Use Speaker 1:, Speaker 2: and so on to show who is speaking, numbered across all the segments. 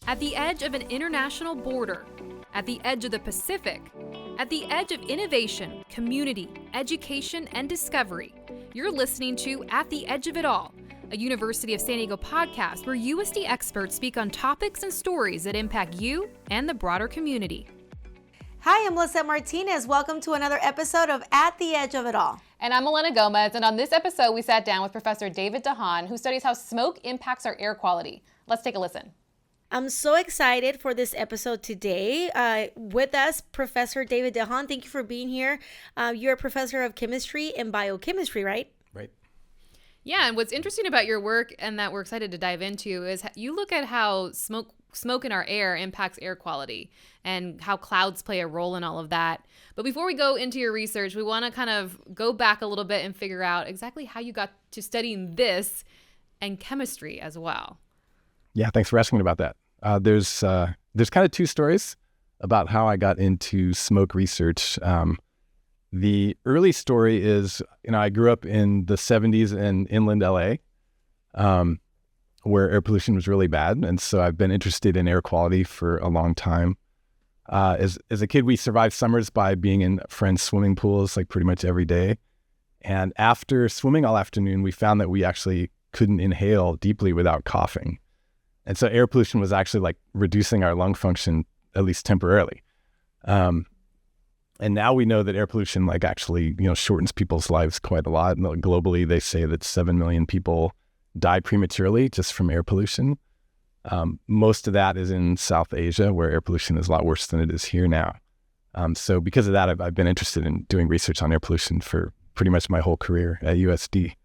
Speaker 1: At the edge of an international border, at the edge of the Pacific, at the edge of innovation, community, education, and discovery, you're listening to At the Edge of It All, a University of San Diego podcast where USD experts speak on topics and stories that impact you and the broader community.
Speaker 2: Hi, I'm Lisette Martinez. Welcome to another episode of At the Edge of It All.
Speaker 3: And I'm Elena Gomez, and on this episode, we sat down with Professor David De Haan, who studies how smoke impacts our air quality. Let's take a listen.
Speaker 2: I'm so excited for this episode today. With us, Professor David De Haan. Thank you for being here. You're a professor of chemistry and biochemistry, right?
Speaker 4: Right.
Speaker 1: Yeah, and what's interesting about your work and that we're excited to dive into is you look at how smoke in our air impacts air quality and how clouds play a role in all of that. But before we go into your research, we want to kind of go back a little bit and figure out exactly how you got to studying this and chemistry as well.
Speaker 4: Yeah, thanks for asking about that. There's kind of two stories about how I got into smoke research. The early story is, I grew up in the 70s in inland LA, where air pollution was really bad. And so I've been interested in air quality for a long time. As a kid, we survived summers by being in friends' swimming pools like pretty much every day. And after swimming all afternoon, we found that we actually couldn't inhale deeply without coughing. And so air pollution was actually like reducing our lung function, at least temporarily. And now we know that air pollution actually, shortens people's lives quite a lot. Globally, they say that 7 million people die prematurely just from air pollution. Most of that is in South Asia, where air pollution is a lot worse than it is here now. So because of that, I've been interested in doing research on air pollution for pretty much my whole career at USD.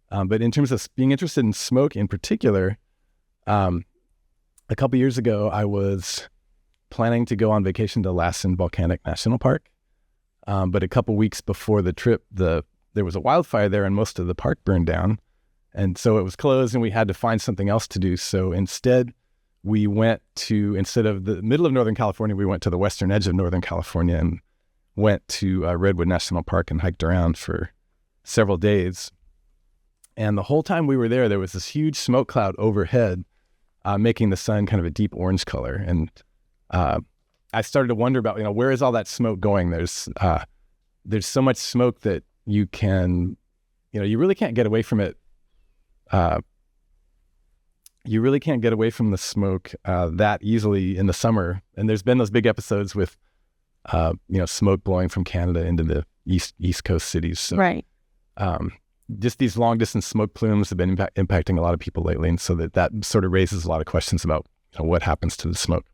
Speaker 4: But in terms of being interested in smoke in particular, a couple years ago, I was planning to go on vacation to Lassen Volcanic National Park. But a couple weeks before the trip, there was a wildfire there and most of the park burned down. And so it was closed and we had to find something else to do. So instead of the middle of Northern California, we went to the western edge of Northern California and went to Redwood National Park and hiked around for several days. And the whole time we were there was this huge smoke cloud overhead, making the sun kind of a deep orange color. And I started to wonder about, where is all that smoke going? There's so much smoke that you really can't get away from it. You really can't get away from the smoke that easily in the summer. And there's been those big episodes with, smoke blowing from Canada into the East Coast cities. So,
Speaker 2: right.
Speaker 4: Just these long distance smoke plumes have been impacting a lot of people lately. And so that sort of raises a lot of questions about what happens to the smoke.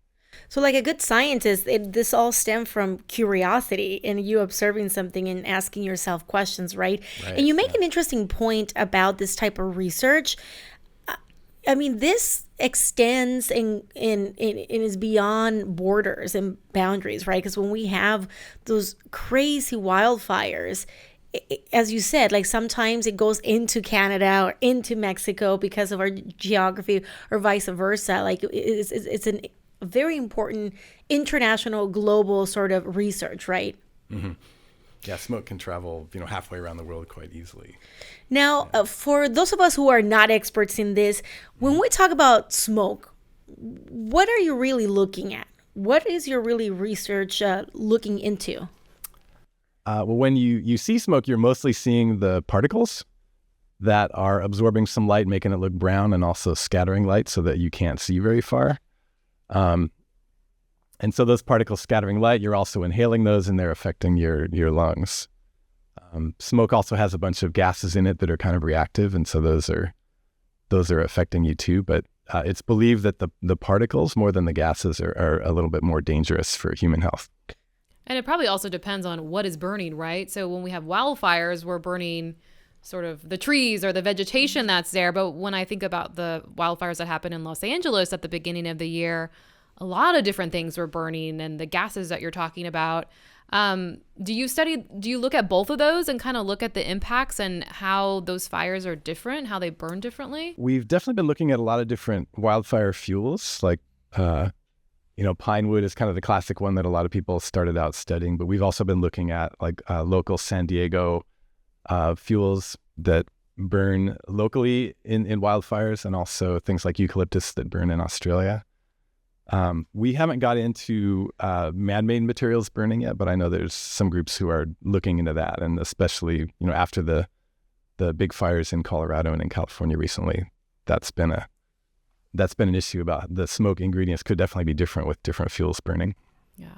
Speaker 2: So like a good scientist, this all stemmed from curiosity and you observing something and asking yourself questions, right? And you make an interesting point about this type of research. I mean, this extends and is beyond borders and boundaries, right? Because when we have those crazy wildfires, as you said, sometimes it goes into Canada or into Mexico because of our geography or vice versa. It's a very important international, global sort of research, right?
Speaker 4: Mm-hmm. Yeah, smoke can travel, halfway around the world quite easily.
Speaker 2: Now, for those of us who are not experts in this, when we talk about smoke, what are you really looking at? What is your really research looking into?
Speaker 4: Well, when you see smoke, you're mostly seeing the particles that are absorbing some light, making it look brown, and also scattering light so that you can't see very far. And so those particles scattering light, you're also inhaling those and they're affecting your lungs. Smoke also has a bunch of gases in it that are kind of reactive. And so those are affecting you too. But it's believed that the particles more than the gases are a little bit more dangerous for human health.
Speaker 1: And it probably also depends on what is burning, right? So when we have wildfires, we're burning sort of the trees or the vegetation that's there. But when I think about the wildfires that happened in Los Angeles at the beginning of the year, a lot of different things were burning and the gases that you're talking about. Do you look at both of those and kind of look at the impacts and how those fires are different, how they burn differently?
Speaker 4: We've definitely been looking at a lot of different wildfire fuels, pine wood is kind of the classic one that a lot of people started out studying, but we've also been looking at local San Diego fuels that burn locally in wildfires, and also things like eucalyptus that burn in Australia. We haven't got into man-made materials burning yet, but I know there's some groups who are looking into that, and especially after the big fires in Colorado and in California recently, that's been an issue about the smoke ingredients could definitely be different with different fuels burning.
Speaker 1: Yeah.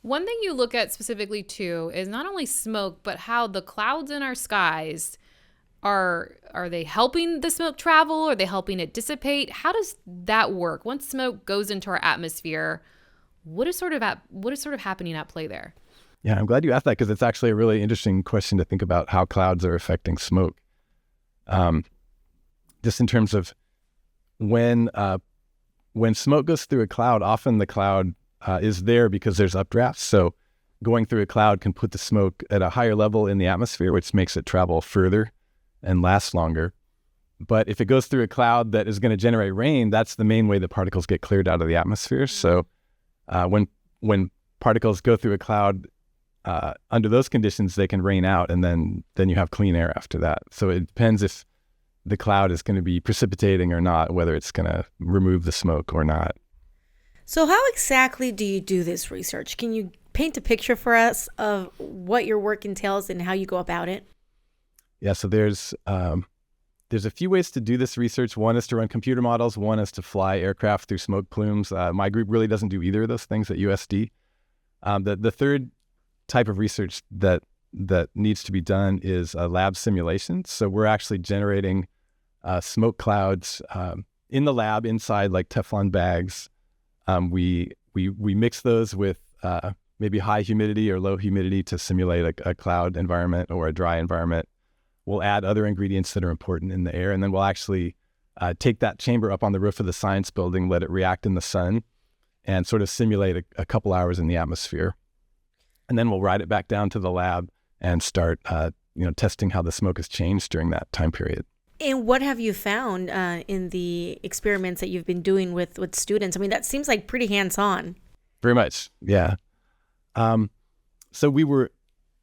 Speaker 1: One thing you look at specifically too is not only smoke, but how the clouds in our skies are they helping the smoke travel? Are they helping it dissipate? How does that work? Once smoke goes into our atmosphere, what is sort of happening at play there?
Speaker 4: Yeah, I'm glad you asked that, because it's actually a really interesting question to think about how clouds are affecting smoke. Just in terms of when smoke goes through a cloud, often the cloud is there because there's updrafts. So going through a cloud can put the smoke at a higher level in the atmosphere, which makes it travel further and last longer. But if it goes through a cloud that is going to generate rain, that's the main way the particles get cleared out of the atmosphere. So when particles go through a cloud, under those conditions, they can rain out, and then you have clean air after that. So it depends if the cloud is going to be precipitating or not, whether it's going to remove the smoke or not.
Speaker 2: So how exactly do you do this research? Can you paint a picture for us of what your work entails and how you go about it?
Speaker 4: Yeah, so there's a few ways to do this research. One is to run computer models. One is to fly aircraft through smoke plumes. My group really doesn't do either of those things at USD. The third type of research that needs to be done is lab simulations. So we're actually generating smoke clouds in the lab inside like Teflon bags. We mix those with maybe high humidity or low humidity to simulate a cloud environment or a dry environment. We'll add other ingredients that are important in the air, and then we'll actually take that chamber up on the roof of the science building, let it react in the sun, and sort of simulate a couple hours in the atmosphere. And then we'll ride it back down to the lab and start testing how the smoke has changed during that time period.
Speaker 2: And what have you found in the experiments that you've been doing with students? I mean, that seems like pretty hands-on.
Speaker 4: Very much, yeah. So we were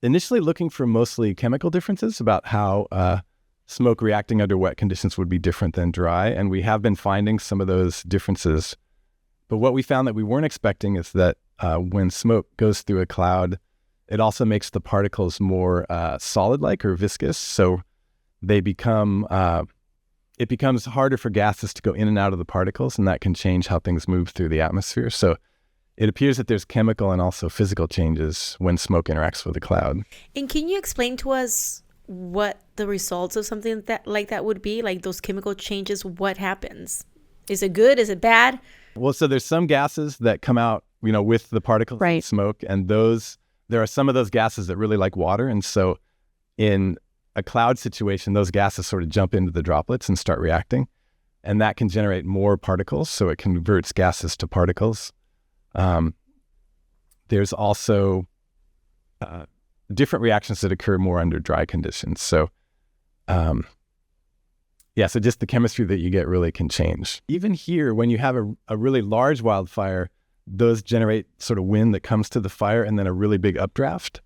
Speaker 4: initially looking for mostly chemical differences about how smoke reacting under wet conditions would be different than dry, and we have been finding some of those differences. But what we found that we weren't expecting is that when smoke goes through a cloud, it also makes the particles more solid-like or viscous. So they it becomes harder for gases to go in and out of the particles, and that can change how things move through the atmosphere. So it appears that there's chemical and also physical changes when smoke interacts with a cloud.
Speaker 2: And can you explain to us what the results of something like that would be? Like those chemical changes, what happens? Is it good? Is it bad?
Speaker 4: Well, so there's some gases that come out, with the particles of smoke, and there are some of those gases that really like water. And so in a cloud situation, those gases sort of jump into the droplets and start reacting, and that can generate more particles. So it converts gases to particles. There's also different reactions that occur more under dry conditions. So, so just the chemistry that you get really can change. Even here, when you have a really large wildfire, those generate sort of wind that comes to the fire and then a really big updraft.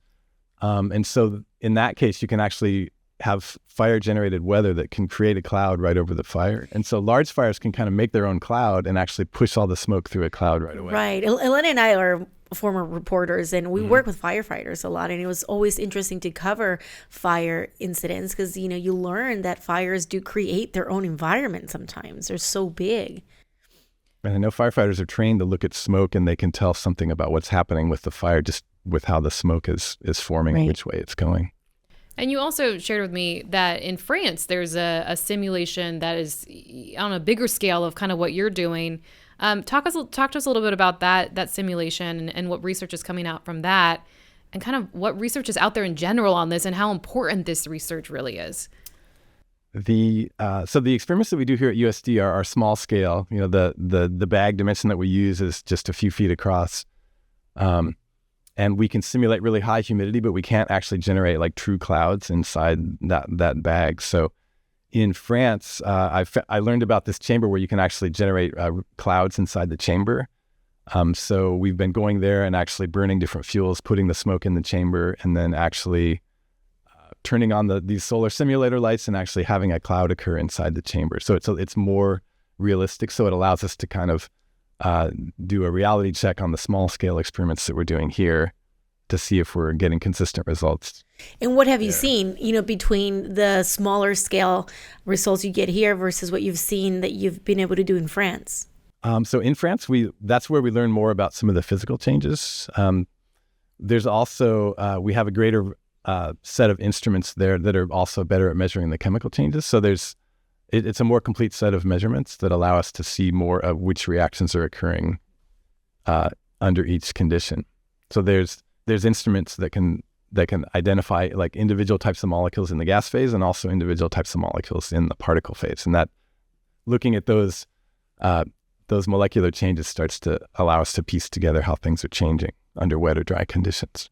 Speaker 4: And so in that case, you can actually have fire-generated weather that can create a cloud right over the fire. And so large fires can kind of make their own cloud and actually push all the smoke through a cloud right away.
Speaker 2: Right. Elena and I are former reporters, and we work with firefighters a lot, and it was always interesting to cover fire incidents because, you learn that fires do create their own environment sometimes. They're so big.
Speaker 4: And I know firefighters are trained to look at smoke, and they can tell something about what's happening with the fire just with how the smoke is forming, right, which way it's going.
Speaker 1: And you also shared with me that in France, there's a simulation that is on a bigger scale of kind of what you're doing. Talk to us a little bit about that simulation and what research is coming out from that, and kind of what research is out there in general on this and how important this research really is.
Speaker 4: So the experiments that we do here at USD are small scale. The bag dimension that we use is just a few feet across. And we can simulate really high humidity, but we can't actually generate like true clouds inside that bag. So in France, I learned about this chamber where you can actually generate clouds inside the chamber. So we've been going there and actually burning different fuels, putting the smoke in the chamber, and then actually turning on these solar simulator lights and actually having a cloud occur inside the chamber. So it's more realistic. So it allows us to kind of do a reality check on the small scale experiments that we're doing here to see if we're getting consistent results.
Speaker 2: And what have you seen, between the smaller scale results you get here versus what you've seen that you've been able to do in France?
Speaker 4: So in France, that's where we learn more about some of the physical changes. There's also, we have a greater set of instruments there that are also better at measuring the chemical changes. So it's a more complete set of measurements that allow us to see more of which reactions are occurring under each condition. So there's instruments that can identify like individual types of molecules in the gas phase and also individual types of molecules in the particle phase. And that looking at those molecular changes starts to allow us to piece together how things are changing under wet or dry conditions.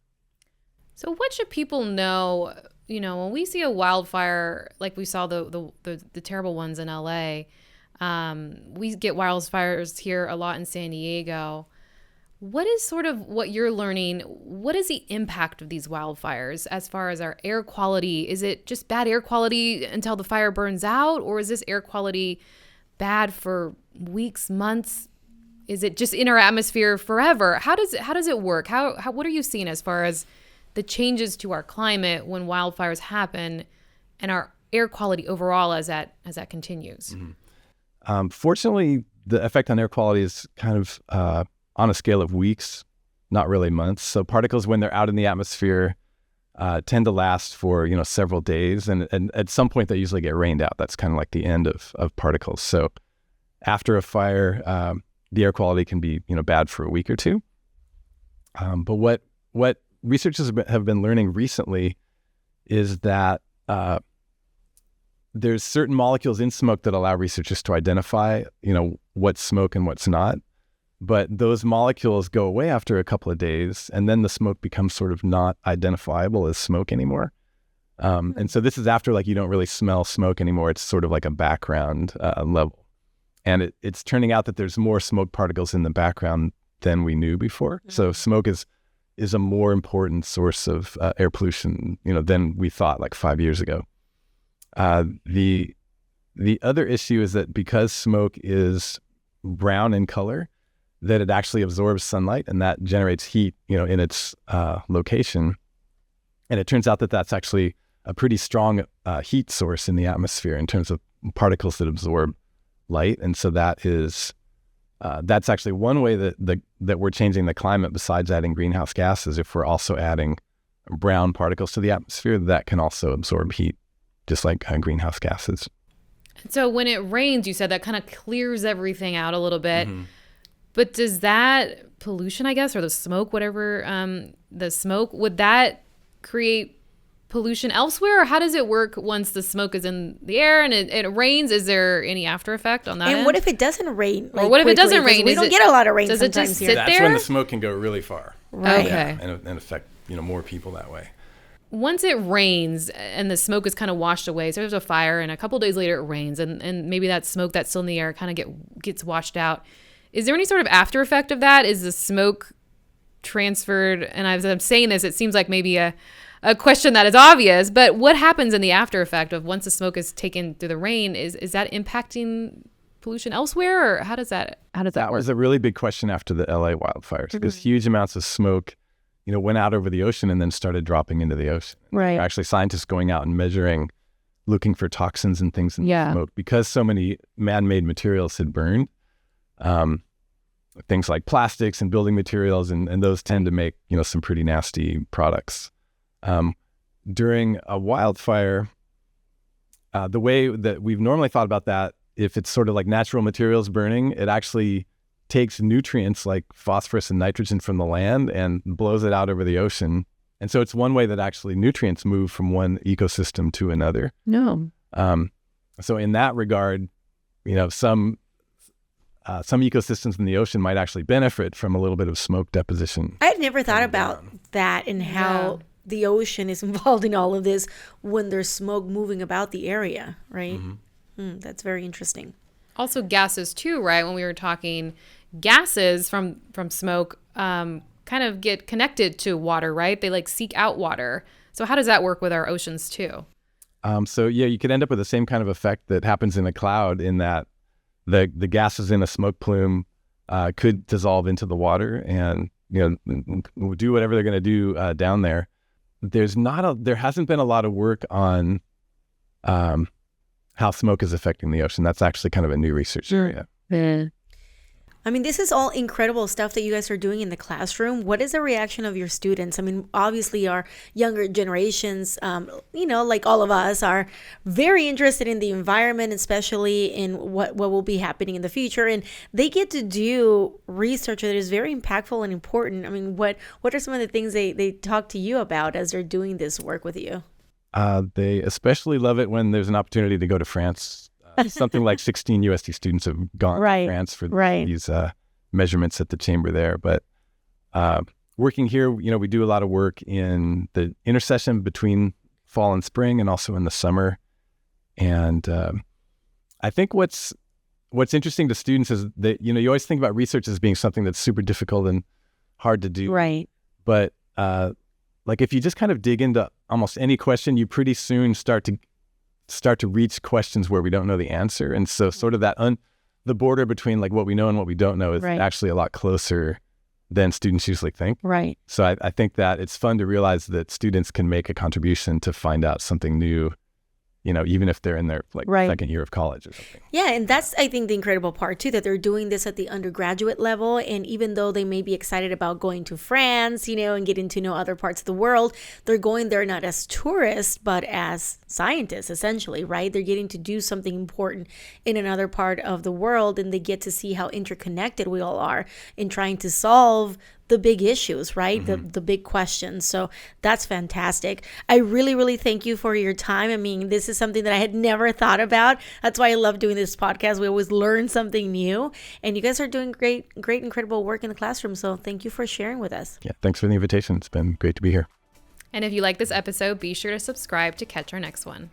Speaker 1: So what should people know, when we see a wildfire, like we saw the terrible ones in LA, we get wildfires here a lot in San Diego. What is sort of what you're learning? What is the impact of these wildfires as far as our air quality? Is it just bad air quality until the fire burns out? Or is this air quality bad for weeks, months? Is it just in our atmosphere forever? How does it work? What are you seeing as far as the changes to our climate when wildfires happen and our air quality overall as that continues?
Speaker 4: Mm-hmm. Fortunately, the effect on air quality is kind of on a scale of weeks, not really months. So particles, when they're out in the atmosphere, tend to last for several days, and at some point they usually get rained out. That's kind of like the end of particles. So after a fire, the air quality can be bad for a week or two. But what researchers have been learning recently is that there's certain molecules in smoke that allow researchers to identify what's smoke and what's not. But those molecules go away after a couple of days, and then the smoke becomes sort of not identifiable as smoke anymore. And so this is after you don't really smell smoke anymore. It's sort of like a background level. And it's turning out that there's more smoke particles in the background than we knew before. Mm-hmm. So smoke is a more important source of air pollution, than we thought 5 years ago. The other issue is that because smoke is brown in color, that it actually absorbs sunlight and that generates heat, in its location. And it turns out that that's actually a pretty strong heat source in the atmosphere in terms of particles that absorb light. And so that's actually one way that we're changing the climate besides adding greenhouse gases. If we're also adding brown particles to the atmosphere, that can also absorb heat, just like greenhouse gases.
Speaker 1: So when it rains, you said that kind of clears everything out a little bit.
Speaker 4: Mm-hmm.
Speaker 1: But does that pollution, I guess, or the smoke, whatever, the smoke, would that create pollution elsewhere? Or how does it work once the smoke is in the air and it rains? Is there any after effect on that
Speaker 2: And
Speaker 1: end?
Speaker 2: what if it doesn't rain?
Speaker 1: Or what if it doesn't rain?
Speaker 2: We don't get a lot of rain
Speaker 1: does it
Speaker 2: sometimes
Speaker 1: just
Speaker 2: here.
Speaker 1: sit
Speaker 4: That's
Speaker 1: there?
Speaker 4: when the smoke can go really far.
Speaker 2: Right.
Speaker 1: Okay.
Speaker 4: Yeah, and affect more people that way.
Speaker 1: Once it rains and the smoke is kind of washed away, so there's a fire and a couple days later it rains and maybe that smoke that's still in the air kind of gets washed out. Is there any sort of after effect of that? Is the smoke transferred? And as I'm saying this, it seems like maybe a question that is obvious, but what happens in the after effect of once the smoke is taken through the rain? Is that impacting pollution elsewhere, or how does that work?
Speaker 4: That was a really big question after the LA wildfires, because huge amounts of smoke, went out over the ocean and then started dropping into the ocean.
Speaker 2: Right.
Speaker 4: Actually, scientists going out and measuring, looking for toxins and things in the smoke, because so many man-made materials had burned. Things like plastics and building materials, and those tend to make, some pretty nasty products. During a wildfire, the way that we've normally thought about that, if it's sort of like natural materials burning, it actually takes nutrients like phosphorus and nitrogen from the land and blows it out over the ocean. And so it's one way that actually nutrients move from one ecosystem to another.
Speaker 2: No.
Speaker 4: So in that regard, some ecosystems in the ocean might actually benefit from a little bit of smoke deposition.
Speaker 2: I had never thought about that and how the ocean is involved in all of this when there's smoke moving about the area, right? Mm-hmm. That's very interesting.
Speaker 1: Also gases too, right? When we were talking, gases from smoke kind of get connected to water, right? They seek out water. So how does that work with our oceans too?
Speaker 4: So you could end up with the same kind of effect that happens in a cloud, in that the gases in a smoke plume could dissolve into the water and, do whatever they're going to do down there. There hasn't been a lot of work on how smoke is affecting the ocean. That's actually kind of a new research area.
Speaker 2: Yeah. I mean, this is all incredible stuff that you guys are doing in the classroom. What is the reaction of your students? I mean, obviously our younger generations, like all of us, are very interested in the environment, especially in what will be happening in the future. And they get to do research that is very impactful and important. I mean, what are some of the things they talk to you about as they're doing this work with you?
Speaker 4: They especially love it when there's an opportunity to go to France. Something like 16 USD students have gone to France for these measurements at the chamber there. But working here, we do a lot of work in the intersection between fall and spring and also in the summer. And I think what's interesting to students is that, you always think about research as being something that's super difficult and hard to do.
Speaker 2: Right.
Speaker 4: But like if you just kind of dig into almost any question, you pretty soon start to reach questions where we don't know the answer. And so sort of that the border between like what we know and what we don't know is actually a lot closer than students usually think.
Speaker 2: Right.
Speaker 4: So I think that it's fun to realize that students can make a contribution to find out something new, even if they're in their second year of college or something.
Speaker 2: Yeah, and that's, I think, the incredible part too, that they're doing this at the undergraduate level. And even though they may be excited about going to France, and getting to know other parts of the world, they're going there not as tourists, but as scientists, essentially, right? They're getting to do something important in another part of the world, and they get to see how interconnected we all are in trying to solve the big issues, right? Mm-hmm. The big questions. So that's fantastic. I really, really thank you for your time. I mean, this is something that I had never thought about. That's why I love doing this podcast. We always learn something new, and you guys are doing great, incredible work in the classroom. So thank you for sharing with us.
Speaker 4: Yeah, thanks for the invitation. It's been great to be here.
Speaker 1: And if you like this episode, be sure to subscribe to catch our next one.